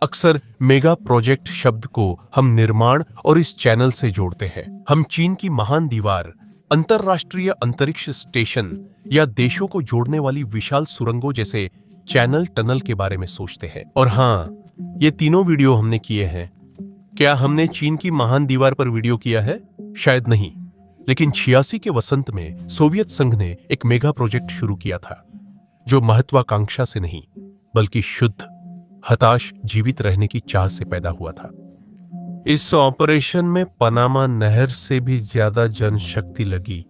अक्सर mega project शब्द को हम निर्माण और इस चैनल से जोड़ते हैं। हम चीन की महान दीवार, अंतरराष्ट्रीय अंतरिक्ष स्टेशन या देशों को जोड़ने वाली विशाल सुरंगों जैसे चैनल टनल के बारे में सोचते हैं। और हाँ, ये तीनों वीडियो हमने किए हैं। क्या हमने चीन की महान दीवार पर वीडियो किया है? शायद नहीं, लेकिन 86 के वसंत में सोवियत संघ ने एक मेगा प्रोजेक्ट शुरू किया था, जो महत्वाकांक्षा से नहीं बल्कि शुद्ध, हताश जीवित रहने की चाह से पैदा हुआ था। इस ऑपरेशन में पनामा नहर से भी ज्यादा जनशक्ति लगी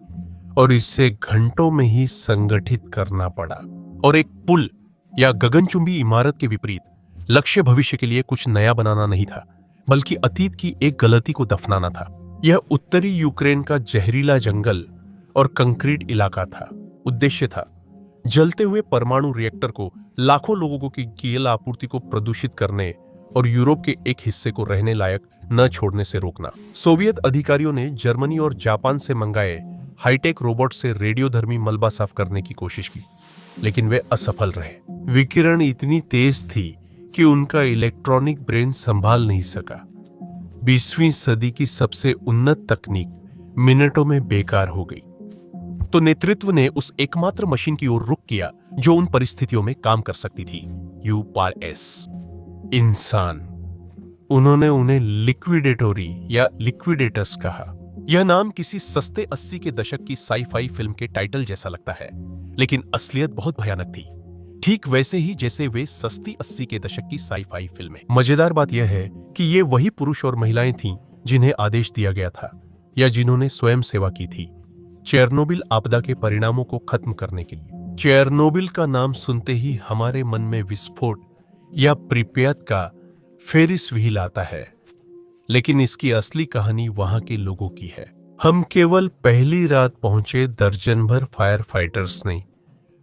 और इसे घंटों में ही संगठित करना पड़ा। और एक पुल या गगनचुंबी इमारत के विपरीत लक्ष्य भविष्य के लिए कुछ नया बनाना नहीं था, बल्कि अतीत की एक गलती को दफनाना था। यह उत्तरी यूक्रेन का जहरीला जंगल और कंक्रीट इलाका था। उद्देश्य था जलते हुए परमाणु रिएक्टर को लाखों लोगों की तेल आपूर्ति को प्रदूषित करने और यूरोप के एक हिस्से को रहने लायक न छोड़ने से रोकना। सोवियत अधिकारियों ने जर्मनी और जापान से मंगाए हाईटेक रोबोट से रेडियोधर्मी मलबा साफ करने की कोशिश की, लेकिन वे असफल रहे। विकिरण इतनी तेज थी कि उनका इलेक्ट्रॉनिक ब्रेन संभाल नहीं सका। 20वीं सदी की सबसे उन्नत तकनीक मिनटों में बेकार हो गई। तो नेतृत्व ने उस एकमात्र मशीन की ओर रुख किया जो उन परिस्थितियों में काम कर सकती थी, UPAS, इंसान। उन्होंने उन्हें लिक्विडेटोरी या लिक्विडेटर्स कहा। यह नाम किसी सस्ते 80 के दशक की साई-फाई फिल्म के टाइटल जैसा लगता है, लेकिन असलियत बहुत भयानक थी, ठीक वैसे ही जैसे वे सस्ती 80 के दशक की साई-फाई फिल्में। मजेदार बात यह है कि ये वही पुरुष और महिलाएं थीं जिन्हें आदेश दिया गया था या जिन्होंने स्वयं सेवा की थी चेरनोबिल आपदा के परिणामों को खत्म करने के लिए। चेरनोबिल का नाम सुनते ही हमारे मन में विस्फोट या प्रिपेयत का फेरिस व्हील आता है, लेकिन इसकी असली कहानी वहां के लोगों की है। हम केवल पहली रात पहुंचे दर्जन भर फायर फाइटर्स नहीं,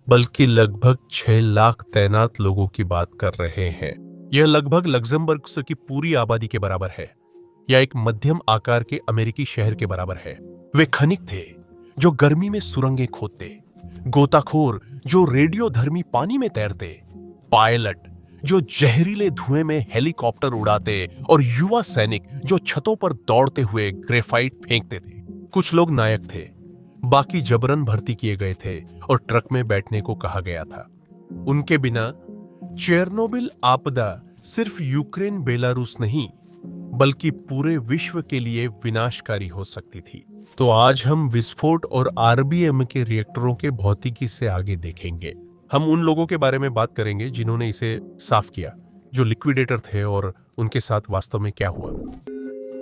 बल्कि लगभग 6 लाख तैनात लोगों की बात कर रहे हैं। यह लगभग लग्जमबर्ग की पूरी आबादी के बराबर है, या एक मध्यम आकार के अमेरिकी शहर के बराबर है। वे खनिक थे जो गर्मी में सुरंगें खोदते, गोताखोर जो रेडियोधर्मी पानी में तैरते, पायलट जो जहरीले धुएं में हेलीकॉप्टर उड़ाते, और युवा सैनिक जो छतों पर दौड़ते हुए ग्रेफाइट फेंकते थे। कुछ लोग नायक थे, बाकी जबरन भर्ती किए गए थे और ट्रक में बैठने को कहा गया था। उनके बिना चेरनोबिल आपदा सिर्फ यूक्रेन बेलारूस नहीं बल्कि पूरे विश्व के लिए विनाशकारी हो सकती थी। तो आज हम विस्फोट और RBM के रिएक्टरों के भौतिकी से आगे देखेंगे। हम उन लोगों के बारे में बात करेंगे जिन्होंने इसे साफ किया, जो लिक्विडेटर थे, और उनके साथ वास्तव में क्या हुआ।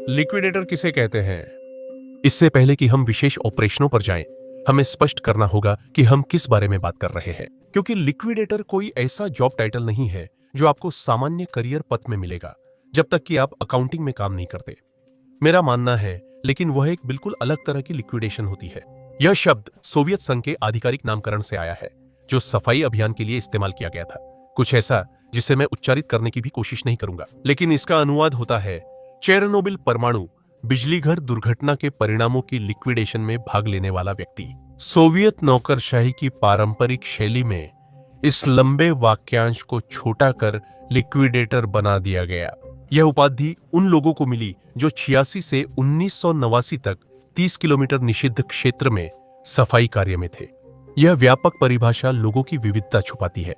लिक्विडेटर किसे कहते हैं? इससे पहले कि हम विशेष ऑपरेशनों पर जाएं, हमें स्पष्ट करना होगा कि हम किस बारे में बात कर रहे हैं, क्योंकि लिक्विडेटर कोई ऐसा जॉब टाइटल नहीं है जो आपको सामान्य करियर पथ में मिलेगा जब तक कि आप अकाउंटिंग में काम नहीं करते। मेरा मानना है, लेकिन वह एक बिल्कुल अलग तरह की लिक्विडेशन होती है। यह शब्द सोवियत संघ के आधिकारिक नामकरण से आया है, जो सफाई अभियान के लिए इस्तेमाल किया गया था। कुछ ऐसा जिसे मैं उच्चारित करने की भी कोशिश नहीं करूंगा, लेकिन इसका अनुवाद होता है चेरनोबिल परमाणु बिजली घर दुर्घटना के परिणामों की लिक्विडेशन में भाग लेने वाला व्यक्ति। सोवियत नौकरशाही की पारंपरिक शैली में इस लंबे वाक्यांश को छोटा कर लिक्विडेटर बना दिया गया। यह उपाधि उन लोगों को मिली जो 86 से 1989 तक 30 किलोमीटर निषिद्ध क्षेत्र में सफाई कार्य में थे। यह व्यापक परिभाषा लोगों की विविधता छुपाती है।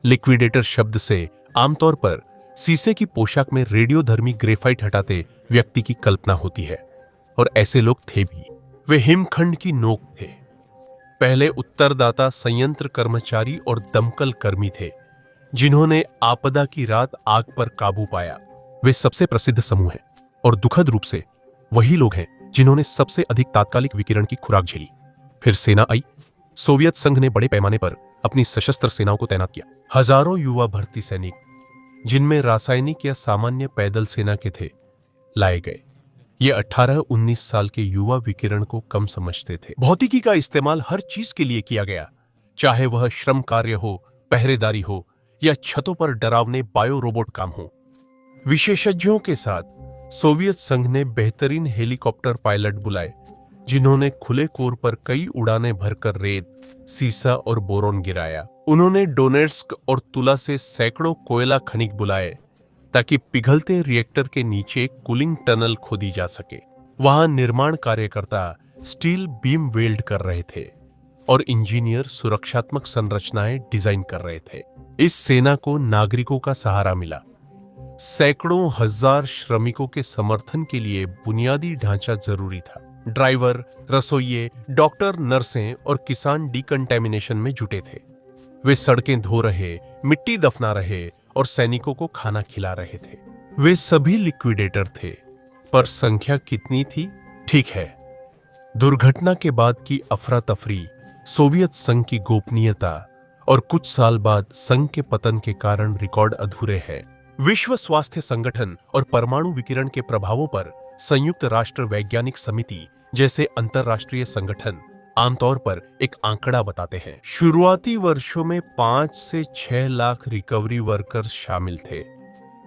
लिक्विडेटर शब्द से आमतौर पर शीशे की पोशाक में रेडियोधर्मी ग्रेफाइट हटाते व्यक्ति की कल्पना होती है, और ऐसे लोग थे भी। वे हिमखंड की नोक थे, पहले उत्तरदाता संयंत्र कर्मचारी और दमकल कर्मी थे जिन्होंने आपदा की रात आग पर काबू पाया। वे सबसे प्रसिद्ध समूह हैं, और दुखद रूप से वही लोग हैं जिन्होंने सबसे अधिक तात्कालिक विकिरण की खुराक झेली। फिर सेना आई। सोवियत संघ ने बड़े पैमाने पर अपनी सशस्त्र सेनाओं को तैनात किया। हजारों युवा भर्ती सैनिक, जिनमें रासायनिक या सामान्य पैदल सेना के थे, लाए गए। ये 18-19 साल के युवा विकिरण को कम समझते थे। भौतिकी का इस्तेमाल हर चीज के लिए किया गया, चाहे वह श्रम कार्य हो, पहरेदारी हो, या छतों पर डरावने बायो रोबोट काम हो। विशेषज्ञों के साथ सोवियत संघ ने बेहतरीन हेलीकॉप्टर पायलट बुलाए, जिन्होंने खुले कोर पर कई उड़ानें भरकर रेत, सीसा और बोरोन गिराया। उन्होंने डोनेट्स्क और तुला से सैकड़ों कोयला खनिक बुलाए, ताकि पिघलते रिएक्टर के नीचे कूलिंग टनल खोदी जा सके। वहां निर्माण कार्यकर्ता स्टील बीम वेल्ड कर रहे थे और इंजीनियर सुरक्षात्मक संरचनाएं डिजाइन कर रहे थे। इस सेना को नागरिकों का सहारा मिला। सैकड़ों हजार श्रमिकों के समर्थन के लिए बुनियादी ढांचा जरूरी था। ड्राइवर, रसोइये, डॉक्टर, नर्सें और किसान डिकंटेमिनेशन में जुटे थे। वे सड़कें धो रहे, मिट्टी दफना रहे और सैनिकों को खाना खिला रहे थे। वे सभी लिक्विडेटर थे, पर संख्या कितनी थी? ठीक है, दुर्घटना के बाद की अफरा तफरी, सोवियत संघ की गोपनीयता और कुछ साल बाद संघ के पतन के कारण रिकॉर्ड अधूरे हैं। विश्व स्वास्थ्य संगठन और परमाणु विकिरण के प्रभावों पर संयुक्त राष्ट्र वैज्ञानिक समिति जैसे अंतरराष्ट्रीय संगठन आमतौर पर एक आंकड़ा बताते हैं। शुरुआती वर्षों में 5 से 6 लाख रिकवरी वर्कर्स शामिल थे,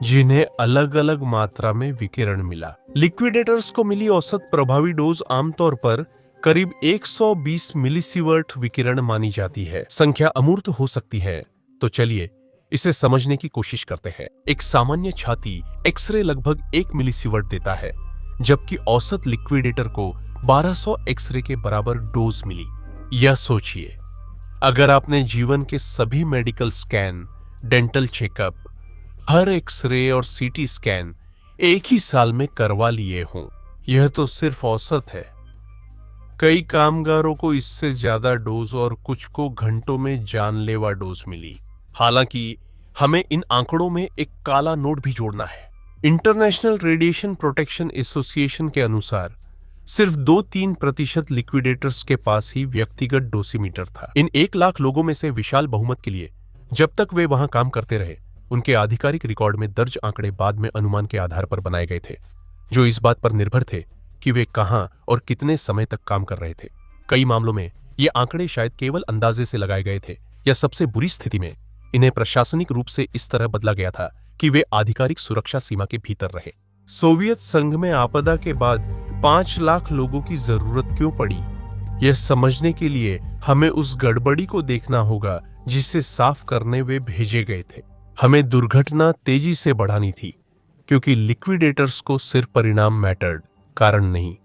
जिन्हें अलग अलग मात्रा में विकिरण मिला। लिक्विडेटर्स को मिली औसत प्रभावी डोज आमतौर पर करीब 120 मिलीसीवर्ट विकिरण मानी जाती है। संख्या अमूर्त हो सकती है, तो चलिए इसे समझने की कोशिश करते हैं। एक सामान्य छाती एक्सरे लगभग 1 मिलीसीवर्ट देता है, जबकि औसत लिक्विडेटर को 1200 एक्सरे के बराबर डोज मिली। यह सोचिए, अगर आपने जीवन के सभी मेडिकल स्कैन, डेंटल चेकअप, हर एक्सरे और सीटी स्कैन एक ही साल में करवा लिए हों। यह तो सिर्फ औसत है। कई कामगारों को इससे ज्यादा डोज और कुछ को घंटों में जानलेवा डोज मिली। हालांकि हमें इन आंकड़ों में एक काला नोट भी जोड़ना है। इंटरनेशनल रेडिएशन प्रोटेक्शन एसोसिएशन के अनुसार सिर्फ 2-3% लिक्विडेटर्स के पास ही व्यक्तिगत डोसीमीटर था। इन 1 लाख लोगों में से विशाल बहुमत के लिए जब तक वे वहां काम करते रहे, उनके आधिकारिक रिकॉर्ड में दर्ज आंकड़े बाद में अनुमान के आधार पर बनाए गए थे, जो इस बात पर निर्भर थे कि वे कहां और कितने समय तक काम कर रहे थे। कई मामलों में ये आंकड़े शायद केवल अंदाजे से लगाए गए थे, या सबसे बुरी स्थिति में इन्हें प्रशासनिक रूप से इस तरह बदला गया था कि वे आधिकारिक सुरक्षा सीमा के भीतर रहे। सोवियत संघ में आपदा के बाद 5 लाख लोगों की जरूरत क्यों पड़ी? यह समझने के लिए हमें उस गड़बड़ी को देखना होगा जिसे साफ करने वे भेजे गए थे। हमें दुर्घटना तेजी से बढ़ानी थी, क्योंकि लिक्विडेटर्स को सिर्फ परिणाम मैटर्ड, कारण नहीं।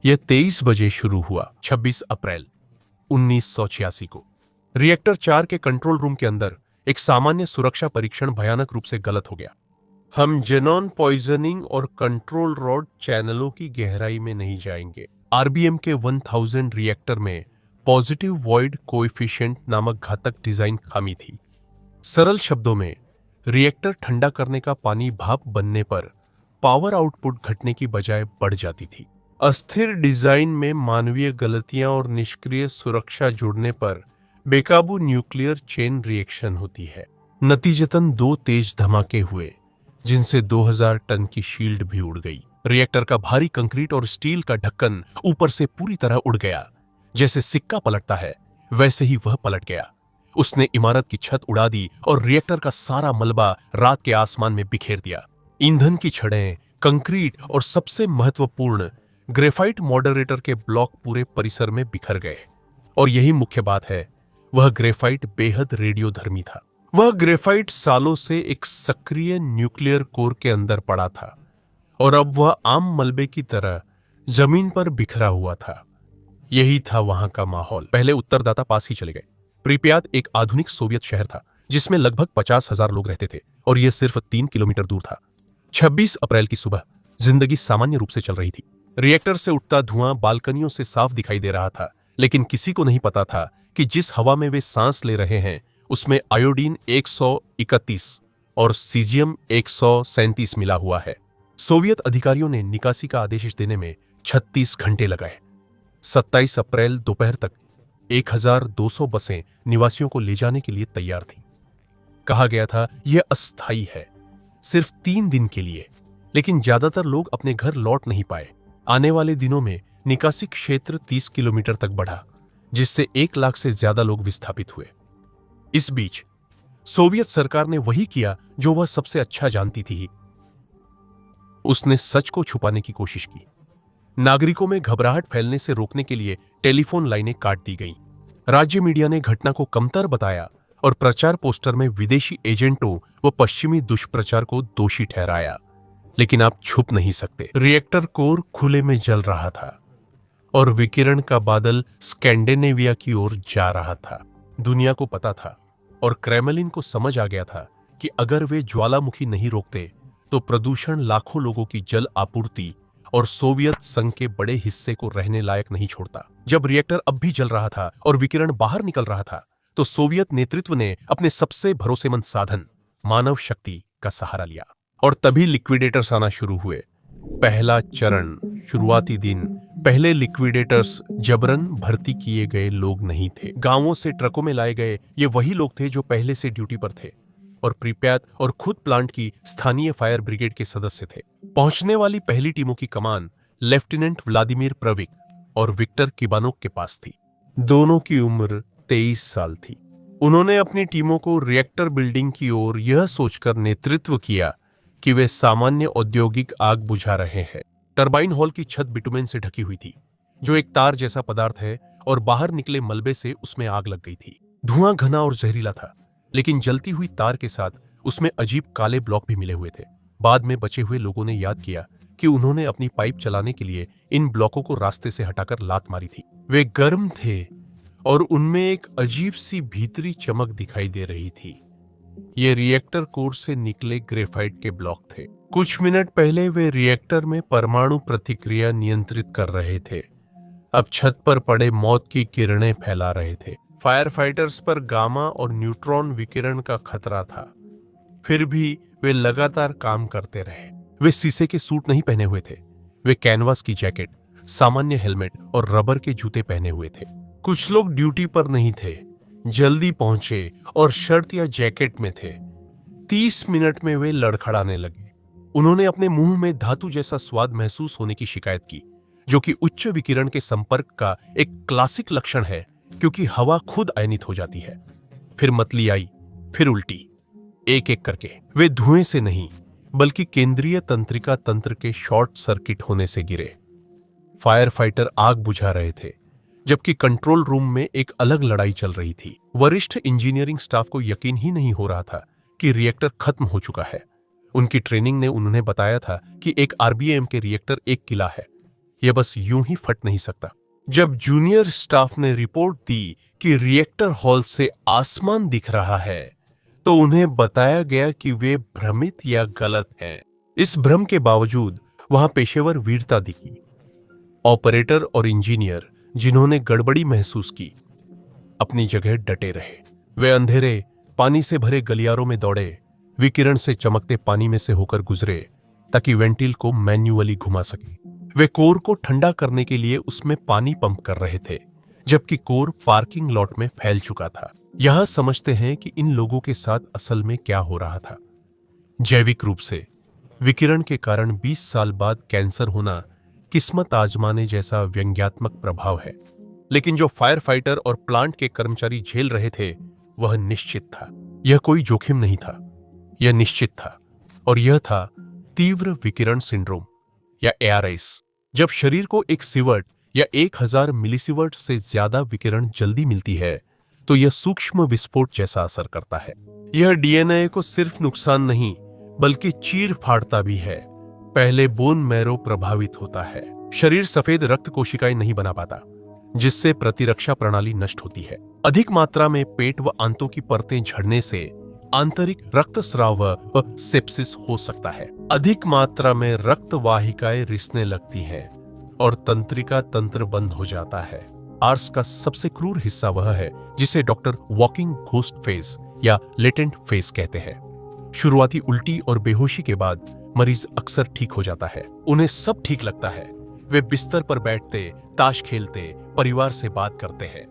यह 23 बजे शुरू हुआ, 26 अप्रैल 1986 को। रिएक्टर 4 के कंट्रोल रूम के अंदर एक सामान्य सुरक्षा परीक्षण भयानक रूप से गलत हो गया। हम जेनॉन पॉइजनिंग और कंट्रोल रॉड चैनलों की गहराई में नहीं जाएंगे। आरबीएम के 1000 रिएक्टर में पॉजिटिव वॉइड कोएफिशिएंट नामक घातक डिजाइन खामी थी। सरल शब्दों में, रिएक्टर ठंडा करने का पानी भाप बनने पर पावर आउटपुट घटने की बजाय बढ़ जाती थी। अस्थिर डिजाइन में मानवीय गलतियां और निष्क्रिय सुरक्षा जुड़ने पर बेकाबू न्यूक्लियर चेन रिएक्शन होती है। नतीजतन 2 तेज धमाके हुए, जिनसे 2000 टन की शील्ड भी उड़ गई। रिएक्टर का भारी कंक्रीट और स्टील का ढक्कन ऊपर से पूरी तरह उड़ गया। जैसे सिक्का पलटता है, वैसे ही वह पलट गया। उसने इमारत की छत उड़ा दी और रिएक्टर का सारा मलबा रात के आसमान में बिखेर दिया। ईंधन की छड़ें, कंक्रीट और सबसे महत्वपूर्ण ग्रेफाइट मॉडरेटर के ब्लॉक पूरे परिसर में बिखर गए। और यही मुख्य बात है, वह ग्रेफाइट बेहद रेडियोधर्मी था। वह ग्रेफाइट सालों से एक सक्रिय न्यूक्लियर कोर के अंदर पड़ा था, और अब वह आम मलबे की तरह जमीन पर बिखरा हुआ था। यही था वहां का माहौल। पहले उत्तरदाता पास ही चले गए। प्रिप्यात एक आधुनिक सोवियत शहर था, जिसमें लगभग 50,000 लोग रहते थे, और यह सिर्फ 3 किलोमीटर दूर था। 26 अप्रैल की सुबह जिंदगी सामान्य रूप से चल रही थी। रिएक्टर से उठता धुआं बालकनियों से साफ दिखाई दे रहा था, लेकिन किसी को नहीं पता था कि जिस हवा में वे सांस ले रहे हैं, उसमें आयोडीन 131 और सीजियम 137 मिला हुआ है। सोवियत अधिकारियों ने निकासी का आदेश देने में 36 घंटे लगाए। 27 अप्रैल दोपहर तक 1200 बसें निवासियों को ले जाने के लिए तैयार थीं। कहा गया था यह अस्थायी है, सिर्फ 3 दिन के लिए, लेकिन ज्यादातर लोग अपने घर लौट नहीं पाए। आने वाले दिनों में निकासी क्षेत्र 30 किलोमीटर तक बढ़ा, जिससे 1 लाख से ज्यादा लोग विस्थापित हुए। इस बीच सोवियत सरकार ने वही किया जो वह सबसे अच्छा जानती थी। उसने सच को छुपाने की कोशिश की। नागरिकों में घबराहट फैलने से रोकने के लिए टेलीफोन लाइनें काट दी गईं। राज्य मीडिया ने घटना को कमतर बताया और प्रचार पोस्टर में विदेशी एजेंटों व पश्चिमी दुष्प्रचार को दोषी ठहराया। लेकिन आप छुप नहीं सकते, रिएक्टर कोर खुले में जल रहा था और विकिरण का बादल स्कैंडिनेविया की ओर जा रहा था। दुनिया को पता था और क्रेमलिन को समझ आ गया था कि अगर वे ज्वालामुखी नहीं रोकते तो प्रदूषण लाखों लोगों की जल आपूर्ति और सोवियत संघ के बड़े हिस्से को रहने लायक नहीं छोड़ता। जब रिएक्टर अब भी जल रहा था और विकिरण बाहर निकल रहा था तो सोवियत नेतृत्व ने अपने सबसे भरोसेमंद साधन मानव शक्ति का सहारा लिया और तभी लिक्विडेटर्स आना शुरू हुए। पहला चरण, शुरुआती दिन। पहले लिक्विडेटर्स जबरन भर्ती किए गए लोग नहीं थे। गांवों से ट्रकों में लाए गए ये वही लोग थे जो पहले से ड्यूटी पर थे और प्रिप्यात और खुद प्लांट की स्थानीय फायर ब्रिगेड के सदस्य थे। पहुंचने वाली पहली टीमों की कमान लेफ्टिनेंट व्लादिमीर प्रविक और विक्टर किबानोक के पास थी। दोनों की उम्र 23 साल थी। उन्होंने अपनी टीमों को रिएक्टर बिल्डिंग की ओर यह सोचकर नेतृत्व किया कि वे सामान्य औद्योगिक आग बुझा रहे हैं। टरबाइन हॉल की छत बिटुमेन से ढकी हुई थी, जो एक तार जैसा पदार्थ है, और बाहर निकले मलबे से उसमें आग लग गई थी। धुआं घना और जहरीला था, लेकिन जलती हुई तार के साथ उसमें अजीब काले ब्लॉक भी मिले हुए थे। बाद में बचे हुए लोगों ने याद किया कि उन्होंने अपनी पाइप चलाने के लिए इन ब्लॉकों को रास्ते से हटाकर लात मारी थी। वे गर्म थे और उनमें एक अजीब सी भीतरी चमक दिखाई दे रही थी। ये रिएक्टर कोर से निकले ग्रेफाइट के ब्लॉक थे। कुछ मिनट पहले वे रिएक्टर में परमाणु प्रतिक्रिया नियंत्रित कर रहे थे, अब छत पर पड़े मौत की किरणें फैला रहे थे। फायर फाइटर्स पर गामा और न्यूट्रॉन विकिरण का खतरा था, फिर भी वे लगातार काम करते रहे। वे शीशे के सूट नहीं पहने हुए थे, वे कैनवास की जैकेट, सामान्य हेलमेट और रबर के जूते पहने हुए थे। कुछ लोग ड्यूटी पर नहीं थे, जल्दी पहुंचे और शर्ट या जैकेट में थे। 30 मिनट में वे लड़खड़ाने लगे। उन्होंने अपने मुंह में धातु जैसा स्वाद महसूस होने की शिकायत की, जो कि उच्च विकिरण के संपर्क का एक क्लासिक लक्षण है, क्योंकि हवा खुद आयनित हो जाती है। फिर मतली आई, फिर उल्टी, एक एक करके। वे धुएं से नहीं बल्कि केंद्रीय तंत्रिका तंत्र के शॉर्ट सर्किट होने से गिरे। फायर फाइटर आग बुझा रहे थे, जबकि कंट्रोल रूम में एक अलग लड़ाई चल रही थी। वरिष्ठ इंजीनियरिंग स्टाफ को यकीन ही नहीं हो रहा था कि रिएक्टर खत्म हो चुका है। उनकी ट्रेनिंग ने उन्हें बताया था कि एक आरबीएम के रिएक्टर एक किला है, यह बस यूं ही फट नहीं सकता। जब जूनियर स्टाफ ने रिपोर्ट दी कि रिएक्टर हॉल से आसमान दिख रहा है, तो उन्हें बताया गया कि वे भ्रमित या गलत हैं। इस भ्रम के बावजूद वहां पेशेवर वीरता दिखी। ऑपरेटर और इंजीनियर जिन्होंने गड़बड़ी महसूस की, अपनी जगह डटे रहे। वे अंधेरे, पानी से भरे गलियारों में दौड़े, विकिरण से चमकते पानी में से होकर गुजरे ताकि वेंटिल को मैन्युअली घुमा सके। वे कोर को ठंडा करने के लिए उसमें पानी पंप कर रहे थे, जबकि कोर पार्किंग लॉट में फैल चुका था। यहां समझते हैं कि इन लोगों के साथ असल में क्या हो रहा था। जैविक रूप से विकिरण के कारण 20 साल बाद कैंसर होना किस्मत आजमाने जैसा व्यंग्यात्मक प्रभाव है, लेकिन जो फायर फाइटर और प्लांट के कर्मचारी झेल रहे थे वह निश्चित था। यह कोई जोखिम नहीं था, यह निश्चित था, और यह था तीव्र विकिरण सिंड्रोम या ARS। जब शरीर को एक सिवर्ट या 1000 मिलीसिवर्ट से ज्यादा विकिरण जल्दी मिलती है तो यह सूक्ष्म विस्फोट जैसा असर करता है। यह डीएनए को सिर्फ नुकसान नहीं बल्कि चीर फाड़ता भी है। पहले बोन मैरो प्रभावित होता है। शरीर सफेद रक्त कोशिकाएं नहीं बना पाता, जिससे प्रतिरक्षा प्रणाली नष्ट होती है। अधिक मात्रा में पेट व आंतों की परतें झड़ने से आंतरिक रक्तस्राव व सेप्सिस हो सकता है। अधिक मात्रा में रक्त वाहिकाएं रिसने लगती हैं और तंत्रिका तंत्र बंद हो जाता है। आर्स का सबसे क्रूर हिस्सा वह है जिसे डॉक्टर वॉकिंग घोस्ट फेज या लेटेंट फेज कहते हैं। शुरुआती उल्टी और बेहोशी के बाद मरीज अक्सर ठीक हो जाता है। उन्हें सब ठीक लगता है। वे बिस्तर पर बैठते, ताश खेलते, परिवार से बात करते हैं।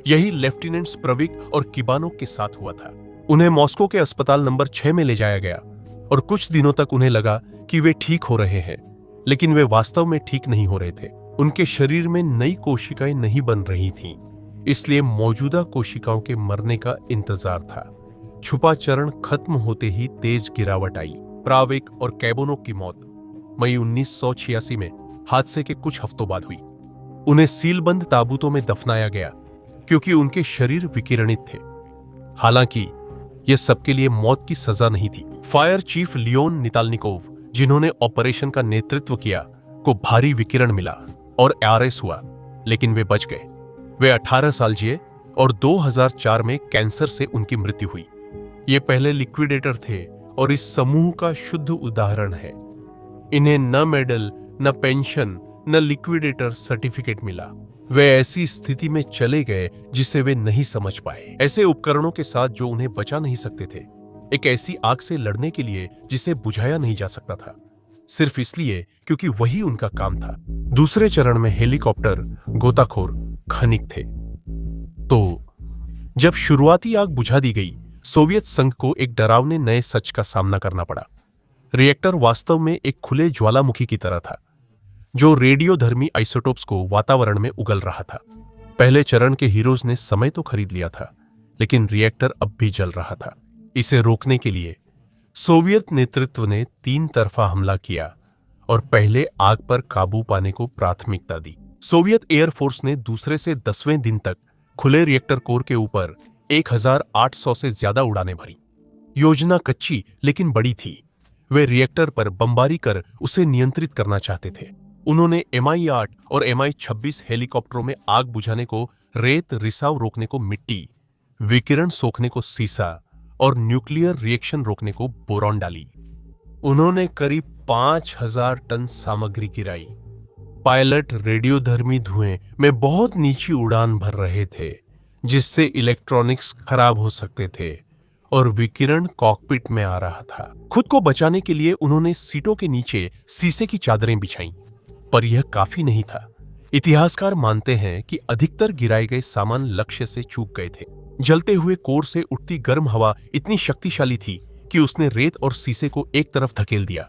यही लेफ्टिनेंट्स प्रविक और किबानोक के साथ हुआ था। उन्हें मॉस्को के अस्पताल नंबर 6 में ले जाया गया और कुछ दिनों तक उन्हें लगा कि वे ठीक हो रहे हैं, लेकिन वे वास्तव में ठीक नहीं हो रहे थे। उनके शरीर में नई कोशिकाएं नहीं बन रही थीं, इसलिए मौजूदा कोशिकाओं के मरने का इंतजार था। छुपा चरण खत्म होते ही तेज गिरावट आई। प्राविक और कैबोनोक की मौत मई 1986 में हादसे के कुछ हफ्तों बाद हुई। उन्हें सीलबंद ताबूतों में दफनाया गया क्योंकि उनके शरीर विकिरणित थे। हालांकि यह सबके लिए मौत की सजा नहीं थी। फायर चीफ लियोन नितालनिकोव, जिन्होंने ऑपरेशन का नेतृत्व किया, को भारी विकिरण मिला और आरएस हुआ, लेकिन वे बच गए। वे 18 साल जिए और 2004 में कैंसर से उनकी मृत्यु हुई। ये पहले लिक्विडेटर थे और इस समूह का शुद्ध उदाहरण है। इन्हें न मेडल, न पेंशन, न लिक्विडेटर सर्टिफिकेट मिला। वे ऐसी स्थिति में चले गए जिसे वे नहीं समझ पाए, ऐसे उपकरणों के साथ जो उन्हें बचा नहीं सकते थे, एक ऐसी आग से लड़ने के लिए जिसे बुझाया नहीं जा सकता था, सिर्फ इसलिए क्योंकि वही उनका काम था। दूसरे चरण में हेलीकॉप्टर, गोताखोर, खनिक थे। तो जब शुरुआती आग बुझा दी गई, सोवियत संघ को एक डरावने नए सच का सामना करना पड़ा। रिएक्टर वास्तव में एक खुले ज्वालामुखी की तरह था, जो रेडियोधर्मी आइसोटोप्स को वातावरण में उगल रहा था। पहले चरण के हीरोज ने समय तो खरीद लिया था, लेकिन रिएक्टर अब भी जल रहा था। इसे रोकने के लिए सोवियत नेतृत्व ने 3 तरफा हमला किया और पहले आग पर काबू पाने को प्राथमिकता दी। सोवियत एयरफोर्स ने दूसरे से 10वें दिन तक खुले रिएक्टर कोर के ऊपर 1800 से ज्यादा उड़ानें भरी। योजना कच्ची लेकिन बड़ी थी। वे रिएक्टर पर बमबारी कर उसे नियंत्रित करना चाहते थे। उन्होंने Mi-8 और Mi-26 हेलीकॉप्टरों में आग बुझाने को रेत, रिसाव रोकने को मिट्टी, विकिरण सोखने को सीसा और न्यूक्लियर रिएक्शन रोकने को बोरॉन डाली। उन्होंने करीब 5000 टन सामग्री गिराई। पायलट रेडियोधर्मी धुएं में बहुत नीची उड़ान भर रहे थे, जिससे इलेक्ट्रॉनिक्स खराब हो सकते थे और विकिरण कॉकपिट में आ रहा था। खुद को बचाने के लिए उन्होंने सीटों के नीचे शीशे की चादरें बिछाईं, पर यह काफी नहीं था। इतिहासकार मानते हैं कि अधिकतर गिराए गए सामान लक्ष्य से चूक गए थे। जलते हुए कोर से उठती गर्म हवा इतनी शक्तिशाली थी कि उसने रेत और शीशे को एक तरफ धकेल दिया,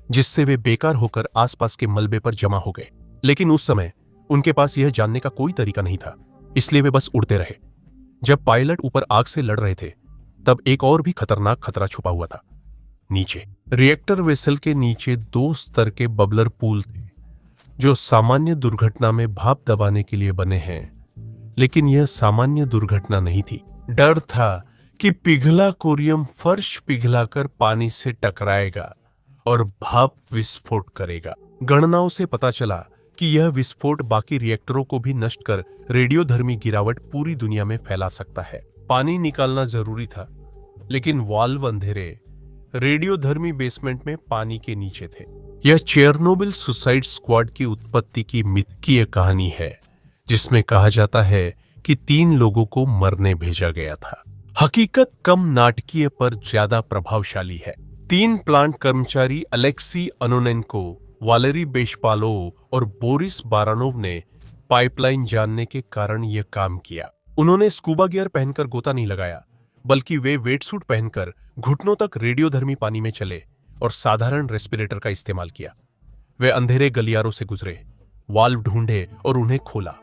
जिससे वे बेकार होकर आसपास के मलबे पर जमा हो गए। लेकिन उस समय उनके पास यह जानने का कोई तरीका नहीं था, इसलिए वे बस उड़ते रहे। जब पायलट ऊपर आग से लड़ रहे थे, तब एक और भी खतरनाक खतरा छुपा हुआ था। नीचे रिएक्टर वेसल के नीचे 2 स्तर के बबलर पूल थे, जो सामान्य दुर्घटना में भाप दबाने के लिए बने हैं। लेकिन यह सामान्य दुर्घटना नहीं थी। डर था कि पिघला कोरियम फर्श पिघलाकर पानी से टकराएगा और भाप विस्फोट करेगा। गणनाओं से पता चला कि यह विस्फोट बाकी रिएक्टरों को भी नष्ट कर रेडियोधर्मी गिरावट पूरी दुनिया में फैला सकता है। पानी निकालना जरूरी था, लेकिन वाल्व अंधेरे। रेडियोधर्मी बेसमेंट में पानी के नीचे थे। यह चेरनोबिल सुसाइड स्क्वाड की उत्पत्ति की मिथकीय कहानी है, जिसमें कहा जाता है कि 3 लोगों को मरने भेजा गया था। हकीकत कम नाटकीय पर ज्यादा प्रभावशाली है। 3 प्लांट कर्मचारी अलेक्सी अनोनेंको, वालेरी बेशपालोव और बोरिस बारानोव ने पाइपलाइन जानने के कारण यह काम किया। उन्होंने स्कूबा गियर पहनकर गोता नहीं लगाया, बल्कि वे वेटसूट पहनकर घुटनों तक रेडियोधर्मी पानी में चले और साधारण रेस्पिरेटर का इस्तेमाल किया। वे अंधेरे गलियारों से गुजरे, वाल्व ढूंढे और उन्हें खोला।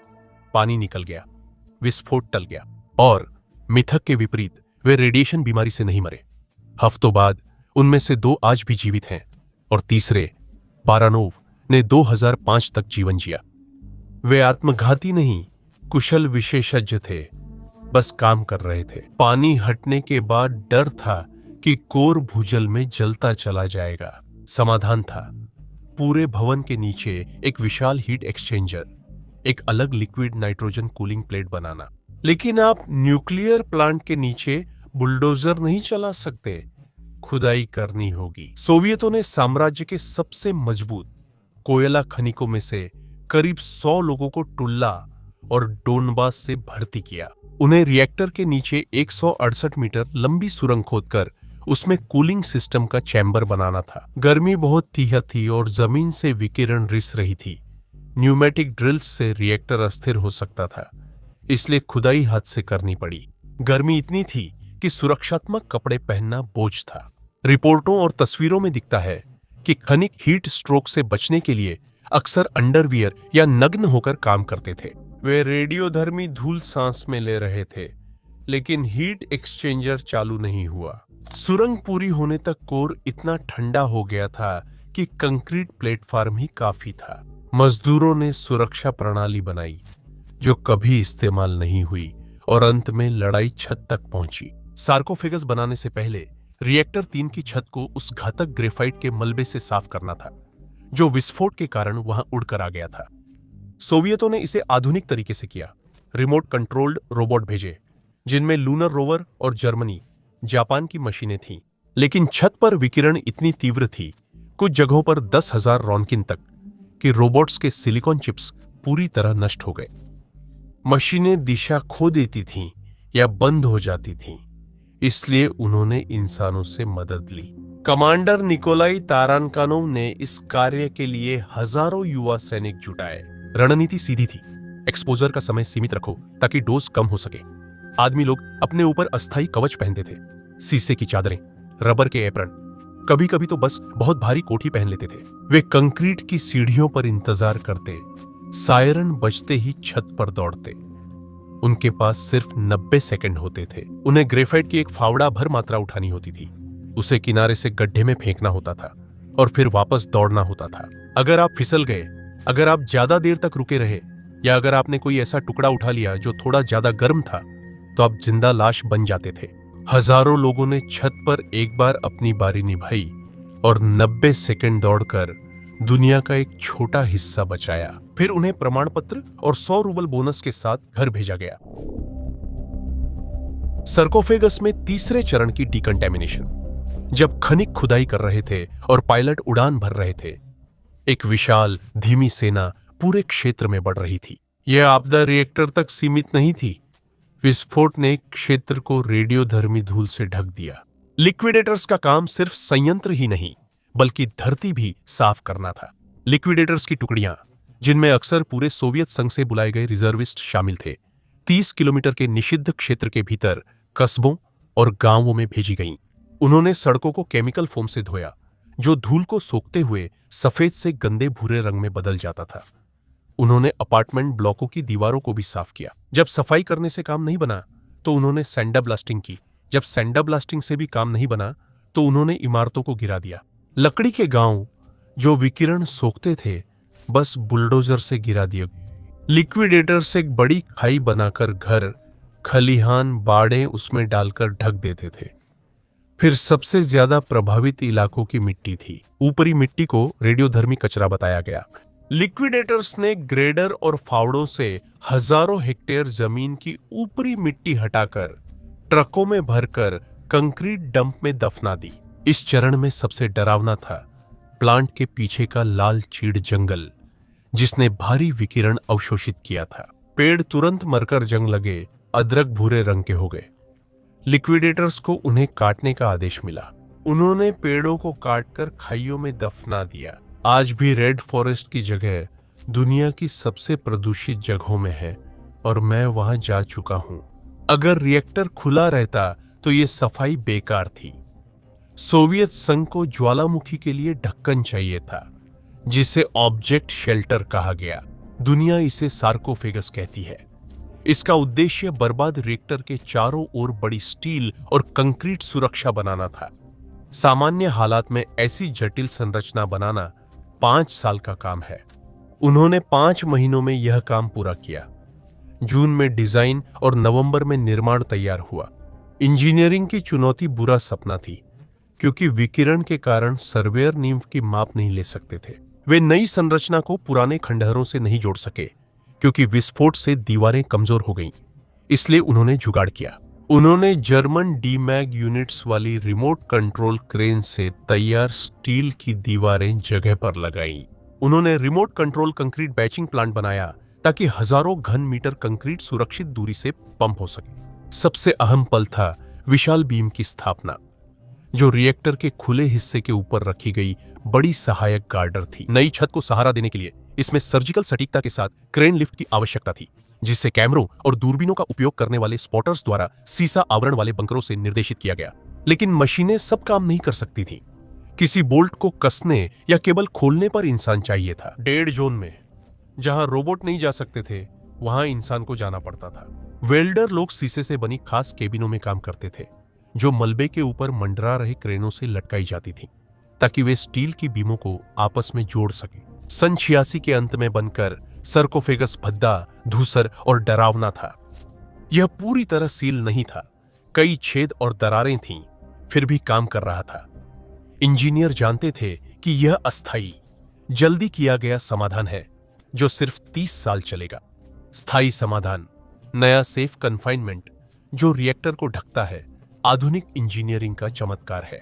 पानी निकल गया, विस्फोट टल गया और मिथक के विपरीत वे रेडिएशन बीमारी से नहीं मरे। हफ्तों बाद उनमें से 2 आज भी जीवित हैं और तीसरे, बारानोव, ने 2005 तक जीवन जिया। वे आत्मघाती नहीं, कुशल विशेषज्ञ थे, बस काम कर रहे थे। पानी हटने के बाद डर था कि कोर भूजल में जलता चला जाएगा। समाधान था पूरे भवन के नीचे एक विशाल हीट एक्सचेंजर, एक अलग लिक्विड नाइट्रोजन कूलिंग प्लेट बनाना। लेकिन आप न्यूक्लियर प्लांट के नीचे बुलडोजर नहीं चला सकते, खुदाई करनी होगी। सोवियतों ने साम्राज्य के सबसे मजबूत कोयला खनिकों में से करीब 100 लोगों को टुल्ला और डोनबास से भर्ती किया। उन्हें रिएक्टर के न्नीचे 168 मीटर लंबी सुरंग खोदकर उसमें कूलिंग सिस्टम का चैम्बर बनाना था। गर्मी बहुत तीव्र थी और जमीन से विकिरण रिस रही थी। न्यूमेटिक ड्रिल्स से रिएक्टर अस्थिर हो सकता था, इसलिए खुदाई हाथ से करनी पड़ी। गर्मी इतनी थी कि सुरक्षात्मक कपड़े पहनना बोझ था। रिपोर्टों और तस्वीरों में दिखता है कि खनिक हीट स्ट्रोक से बचने के लिए अक्सर अंडरवियर या नग्न होकर काम करते थे। वे रेडियोधर्मी धूल सांस में ले रहे थे, लेकिन हीट एक्सचेंजर चालू नहीं हुआ। सुरंग पूरी होने तक कोर इतना ठंडा हो गया था कि कंक्रीट प्लेटफॉर्म ही काफी था। मजदूरों ने सुरक्षा प्रणाली बनाई, जो कभी इस्तेमाल नहीं हुई और अंत में लड़ाई छत तक पहुंची। सार्कोफेगस बनाने से पहले रिएक्टर 3 की छत को उस घातक ग्रेफाइट के मलबे से साफ करना था, जो विस्फोट के कारण वहां उड़कर आ गया था। सोवियतों ने इसे आधुनिक तरीके से किया। रिमोट कंट्रोल्ड रोबोट भेजे, जिनमें लूनर रोवर और जर्मनी, जापान की मशीनें थीं। लेकिन छत पर विकिरण इतनी तीव्र थी, कुछ जगहों पर 10,000 रॉन्किन तक, कि रोबोट्स के सिलिकॉन चिप्स पूरी तरह नष्ट हो गए। मशीनें दिशा खो देती थीं या बंद हो जाती थीं, इसलिए उन्होंने इंसानों से मदद ली। कमांडर निकोलाई तारानकानोव ने इस कार्य के लिए हजारों युवा सैनिक जुटाए। रणनीति सीधी थी, एक्सपोजर का समय सीमित रखो ताकि डोज कम हो सके। आदमी लोग अपने ऊपर अस्थायी कवच पहनते थे, शीशे की चादरें, रबर के एप्रन, कभी कभी तो बस बहुत भारी कोठी पहन लेते थे। वे कंक्रीट की सीढ़ियों पर इंतजार करते, सायरन बजते ही छत पर दौड़ते। उनके पास सिर्फ 90 सेकंड होते थे। उन्हें ग्रेफाइट की एक फावड़ा भर मात्रा उठानी होती थी, उसे किनारे से गड्ढे में फेंकना होता था और फिर वापस दौड़ना होता था। अगर आप फिसल गए, अगर आप ज्यादा देर तक रुके रहे, या अगर आपने कोई ऐसा टुकड़ा उठा लिया जो थोड़ा ज्यादा गर्म था, तो आप जिंदा लाश बन जाते थे। हजारों लोगों ने छत पर एक बार अपनी बारी निभाई और 90 सेकंड दौड़कर दुनिया का एक छोटा हिस्सा बचाया। फिर उन्हें प्रमाण पत्र और 100 रूबल बोनस के साथ घर भेजा गया। सर्कोफेगस में तीसरे चरण की डिकंटेमिनेशन। जब खनिक खुदाई कर रहे थे और पायलट उड़ान भर रहे थे, एक विशाल धीमी सेना पूरे क्षेत्र में बढ़ रही थी। यह आपदा रिएक्टर तक सीमित नहीं थी। विस्फोट ने क्षेत्र को रेडियोधर्मी धूल से ढक दिया। लिक्विडेटर्स का काम सिर्फ संयंत्र ही नहीं, बल्कि धरती भी साफ करना था। लिक्विडेटर्स की टुकड़ियां, जिनमें अक्सर पूरे सोवियत संघ से बुलाए गए रिजर्विस्ट शामिल थे, 30 किलोमीटर के निषिद्ध क्षेत्र के भीतर कस्बों और गांवों में भेजी गईं। उन्होंने सड़कों को केमिकल फोम से धोया, जो धूल को सोखते हुए सफेद से गंदे भूरे रंग में बदल जाता था। उन्होंने अपार्टमेंट ब्लॉकों की दीवारों को भी साफ किया। जब सफाई करने से काम नहीं बना, तो उन्होंने सैंडा ब्लास्टिंग की। जब सैंडा ब्लास्टिंग से भी काम नहीं बना, तो उन्होंने इमारतों को गिरा दिया। लकड़ी के गांव जो विकिरण सोखते थे, बस बुलडोजर से गिरा दिए। लिक्विडेटर से एक बड़ी खाई बनाकर घर, खलिहान, बाड़े उसमें डालकर ढक देते थे। फिर सबसे ज्यादा प्रभावित इलाकों की मिट्टी थी। ऊपरी मिट्टी को रेडियोधर्मी कचरा बताया गया। लिक्विडेटर्स ने ग्रेडर और फावड़ों से हजारों हेक्टेयर जमीन की ऊपरी मिट्टी हटाकर ट्रकों में भरकर कंक्रीट डंप में दफना दी। इस चरण में सबसे डरावना था प्लांट के पीछे का लाल चीड़ जंगल, जिसने भारी विकिरण अवशोषित किया था। पेड़ तुरंत मरकर जंग लगे अदरक भूरे रंग के हो गए। लिक्विडेटर्स को उन्हें काटने का आदेश मिला। उन्होंने पेड़ों को काटकर खाइयों में दफना दिया। आज भी रेड फॉरेस्ट की जगह दुनिया की सबसे प्रदूषित जगहों में है और मैं वहां जा चुका हूं। अगर रिएक्टर खुला रहता तो यह सफाई बेकार थी। सोवियत संघ को ज्वालामुखी के लिए ढक्कन चाहिए था, जिसे ऑब्जेक्ट शेल्टर कहा गया। दुनिया इसे सार्कोफेगस कहती है। इसका उद्देश्य बर्बाद रिएक्टर के चारों ओर बड़ी स्टील और कंक्रीट सुरक्षा बनाना था। सामान्य हालात में ऐसी जटिल संरचना बनाना 5 साल का काम है। उन्होंने 5 महीनों में यह काम पूरा किया। जून में डिजाइन और नवंबर में निर्माण तैयार हुआ। इंजीनियरिंग की चुनौती बुरा सपना थी, क्योंकि विकिरण के कारण सर्वेयर नींव की माप नहीं ले सकते थे। वे नई संरचना को पुराने खंडहरों से नहीं जोड़ सके, क्योंकि विस्फोट से दीवारें कमजोर हो गईं। इसलिए उन्होंने जुगाड़ किया। उन्होंने जर्मन डीमैग यूनिट्स वाली रिमोट कंट्रोल क्रेन से तैयार स्टील की दीवारें जगह पर लगाईं। उन्होंने remote control concrete batching plant बनाया, ताकि हजारों घन मीटर कंक्रीट सुरक्षित दूरी से पंप हो सके। सबसे अहम पल था विशाल बीम की स्थापना, जो रिएक्टर के खुले हिस्से के ऊपर रखी गई बड़ी सहायक गार्डर थी। नई छत को सहारा देने के लिए इसमें सर्जिकल सटीकता के साथ क्रेन लिफ्ट की आवश्यकता थी, जिससे कैमरों और दूरबीनों का उपयोग करने वाले स्पॉटर्स द्वारा सीसा आवरण वाले बंकरों से निर्देशित किया गया। लेकिन मशीनें सब काम नहीं कर सकती थीं। किसी बोल्ट को कसने या केबल खोलने पर इंसान चाहिए था। डेड जोन में, जहां रोबोट नहीं जा सकते थे, वहां इंसान को जाना पड़ता था। वेल्डर लोग शीशे से बनी खास केबिनों में काम करते थे, जो मलबे के ऊपर मंडरा रहे क्रेनों से लटकाई जाती थी, ताकि वे स्टील की बीमों को आपस में जोड़ सके। सन 86 के अंत में बनकर सर्कोफेगस भद्दा, धूसर और डरावना था। यह पूरी तरह सील नहीं था, कई छेद और दरारें थीं, फिर भी काम कर रहा था। इंजीनियर जानते थे कि यह अस्थायी, जल्दी किया गया समाधान है जो सिर्फ 30 साल चलेगा। स्थायी समाधान, नया सेफ कन्फाइनमेंट जो रिएक्टर को ढकता है, आधुनिक इंजीनियरिंग का चमत्कार है।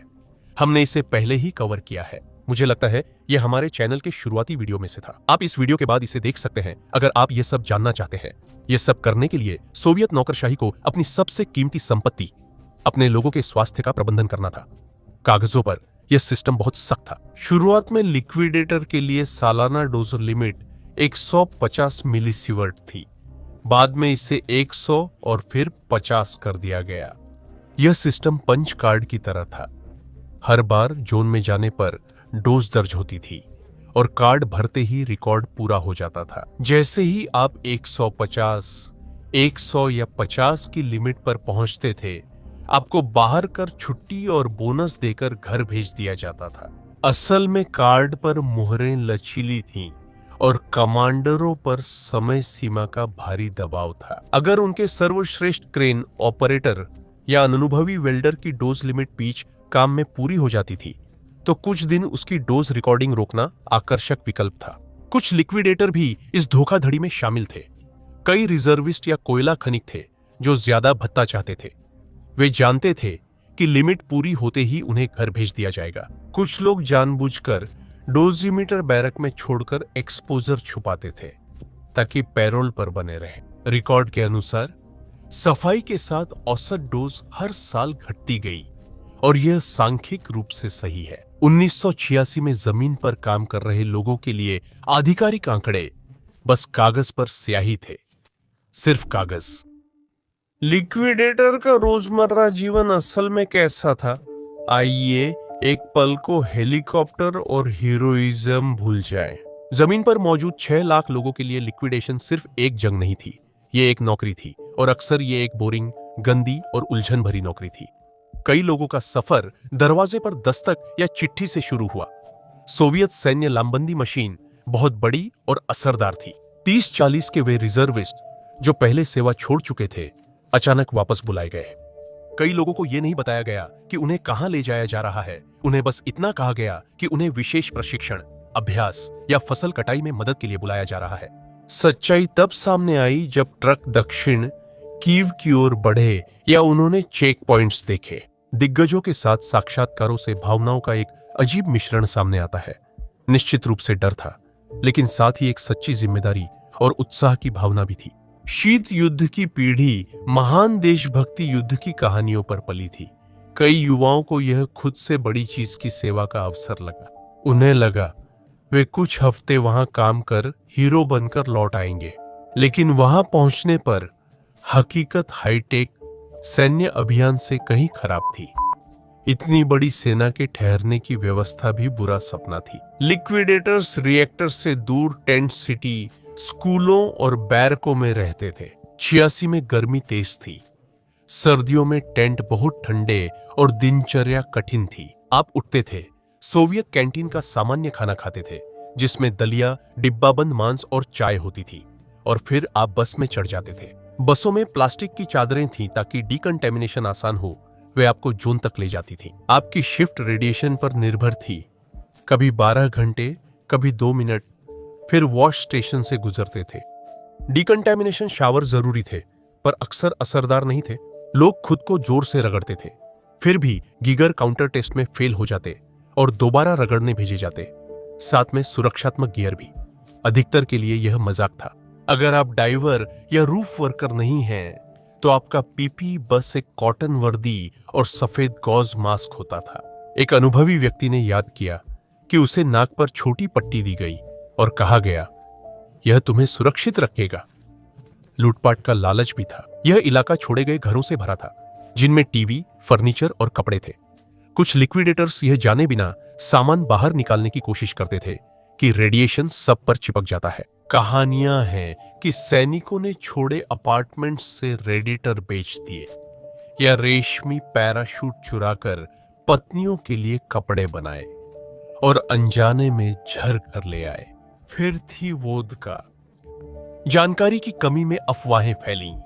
हमने इसे पहले ही कवर किया है। मुझे लगता है यह हमारे चैनल के शुरुआती वीडियो में से था। आप इस वीडियो के बाद इसे देख सकते हैं अगर आप यह सब जानना चाहते हैं। यह सब करने के लिए सोवियत नौकरशाही को अपनी सबसे कीमती संपत्ति, अपने लोगों के स्वास्थ्य का प्रबंधन करना था। कागजों पर यह सिस्टम बहुत सख्त था। शुरुआत में लिक्विडेटर के लिए सालाना डोज लिमिट 150 मिलीसीवर्ट थी। बाद में इसे 100 और फिर 50 कर दिया गया। यह सिस्टम पंच कार्ड की तरह था। हर बार जोन में जाने पर डोज दर्ज होती थी और कार्ड भरते ही रिकॉर्ड पूरा हो जाता था। जैसे ही आप 150, 100 या 50 की लिमिट पर पहुंचते थे, आपको बाहर कर छुट्टी और बोनस देकर घर भेज दिया जाता था। असल में कार्ड पर मुहरें लचीली थीं और कमांडरों पर समय सीमा का भारी दबाव था। अगर उनके सर्वश्रेष्ठ क्रेन ऑपरेटर या अनुभवी वेल्डर की डोज लिमिट पीच काम में पूरी हो जाती थी, तो कुछ दिन उसकी डोज रिकॉर्डिंग रोकना आकर्षक विकल्प था। कुछ लिक्विडेटर भी इस धोखाधड़ी में शामिल थे। कई रिजर्विस्ट या कोयला खनिक थे जो ज्यादा भत्ता चाहते थे। वे जानते थे कि लिमिट पूरी होते ही उन्हें घर भेज दिया जाएगा। कुछ लोग जानबूझकर डोजीमीटर बैरक में छोड़कर एक्सपोजर छुपाते थे ताकि पैरोल पर बने रहे। रिकॉर्ड के अनुसार सफाई के साथ औसत डोज हर साल घटती गई और यह सांख्यिक रूप से सही है। 1986 में जमीन पर काम कर रहे लोगों के लिए आधिकारिक आंकड़े बस कागज पर स्याही थे, सिर्फ कागज। लिक्विडेटर का रोजमर्रा जीवन असल में कैसा था? आइए एक पल को हेलीकॉप्टर और हीरोइज्म भूल जाएं। जमीन पर मौजूद 6 लाख लोगों के लिए लिक्विडेशन सिर्फ एक जंग नहीं थी, ये एक नौकरी थी और अक्सर ये एक बोरिंग, गंदी और उलझन भरी नौकरी थी। कई लोगों का सफर दरवाजे पर दस्तक या चिट्ठी से शुरू हुआ। सोवियत सैन्य लामबंदी मशीन बहुत बड़ी और असरदार थी। 30-40 के वे रिजर्विस्ट जो पहले सेवा छोड़ चुके थे, अचानक वापस बुलाए गए। कई लोगों को यह नहीं बताया गया कि उन्हें कहां ले जाया जा रहा है। उन्हें बस इतना कहा गया कि उन्हें विशेष प्रशिक्षण, अभ्यास या फसल कटाई में मदद के लिए बुलाया जा रहा है। सच्चाई तब सामने आई जब ट्रक दक्षिण कीव की ओर बढ़े या उन्होंने चेक पॉइंट्स देखे। दिग्गजों के साथ साक्षात्कारों से भावनाओं का एक अजीब मिश्रण सामने आता है। निश्चित रूप से डर था, लेकिन साथ ही एक सच्ची जिम्मेदारी और उत्साह की भावना भी थी। शीत युद्ध की पीढ़ी महान देशभक्ति युद्ध की कहानियों पर पली थी। कई युवाओं को यह खुद से बड़ी चीज की सेवा का अवसर लगा। उन्हें लगा वे कुछ हफ्ते वहां काम कर हीरो बनकर लौट आएंगे, लेकिन वहां पहुंचने पर हकीकत हाईटेक सैन्य अभियान से कहीं खराब थी। इतनी बड़ी सेना के ठहरने की व्यवस्था भी बुरा सपना थी। लिक्विडेटर्स रिएक्टर से दूर टेंट सिटी, स्कूलों और बैरकों में रहते थे। 86 में गर्मी तेज थी। सर्दियों में टेंट बहुत ठंडे और दिनचर्या कठिन थी। आप उठते थे, सोवियत कैंटीन का सामान्य खाना खाते थे जिसमें दलिया, डिब्बाबंद मांस और चाय होती थी, और फिर आप बस में चढ़ जाते थे। बसों में प्लास्टिक की चादरें थीं ताकि डिकंटेमिनेशन आसान हो। वे आपको जोन तक ले जाती थीं। आपकी शिफ्ट रेडिएशन पर निर्भर थी। कभी 12 घंटे, कभी 2 मिनट, फिर वॉश स्टेशन से गुजरते थे। डिकंटेमिनेशन शावर जरूरी थे, पर अक्सर असरदार नहीं थे। लोग खुद को जोर से रगड़ते थे, फिर भी गीगर काउंटर टेस्ट में फेल हो जाते और दोबारा रगड़ने भेजे जाते, साथ में सुरक्षात्मक गियर भी। अधिकतर के लिए यह मजाक था। अगर आप डाइवर या रूफ वर्कर नहीं हैं, तो आपका पीपी बस एक कॉटन वर्दी और सफेद गॉज मास्क होता था। एक अनुभवी व्यक्ति ने याद किया कि उसे नाक पर छोटी पट्टी दी गई और कहा गया, यह तुम्हें सुरक्षित रखेगा। लूटपाट का लालच भी था। यह इलाका छोड़े गए घरों से भरा था, जिनमें टीवी, फर्नीचर और कपड़े थे। कुछ लिक्विडेटर्स यह जाने बिना सामान बाहर निकालने की कोशिश करते थे कि रेडिएशन सब पर चिपक जाता है। कहानियां हैं कि सैनिकों ने छोड़े अपार्टमेंट से रेडिएटर बेच दिए या रेशमी पैराशूट चुराकर पत्नियों के लिए कपड़े बनाए और अनजाने में झर कर ले आए। फिर थी वोदका। जानकारी की कमी में अफवाहें फैलीं।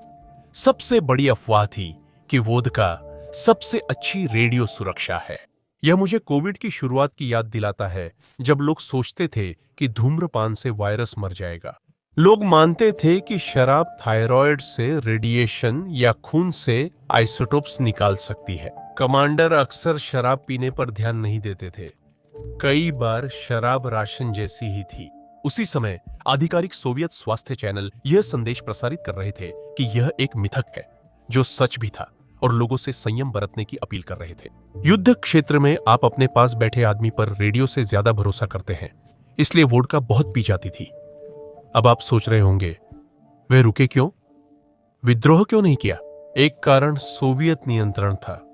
सबसे बड़ी अफवाह थी कि वोदका सबसे अच्छी रेडियो सुरक्षा है। यह मुझे कोविड की शुरुआत की याद दिलाता है, जब लोग सोचते थे कि धूम्रपान से वायरस मर जाएगा। लोग मानते थे कि शराब थायराइड से रेडिएशन या खून से आइसोटोप्स निकाल सकती है। कमांडर अक्सर शराब पीने पर ध्यान नहीं देते थे। कई बार शराब राशन जैसी ही थी। उसी समय आधिकारिक सोवियत स्वास्थ्य चैनल यह संदेश प्रसारित कर रहे थे कि यह एक मिथक है, जो सच भी था, और लोगों से संयम बरतने की अपील कर रहे थे। युद्ध क्षेत्र में आप अपने पास बैठे आदमी पर रेडियो से ज्यादा भरोसा करते हैं, इसलिए वोडका बहुत पी जाती थी। अब आप सोच रहे होंगे, वे रुके क्यों? विद्रोह क्यों नहीं किया? एक कारण सोवियत नियंत्रण था,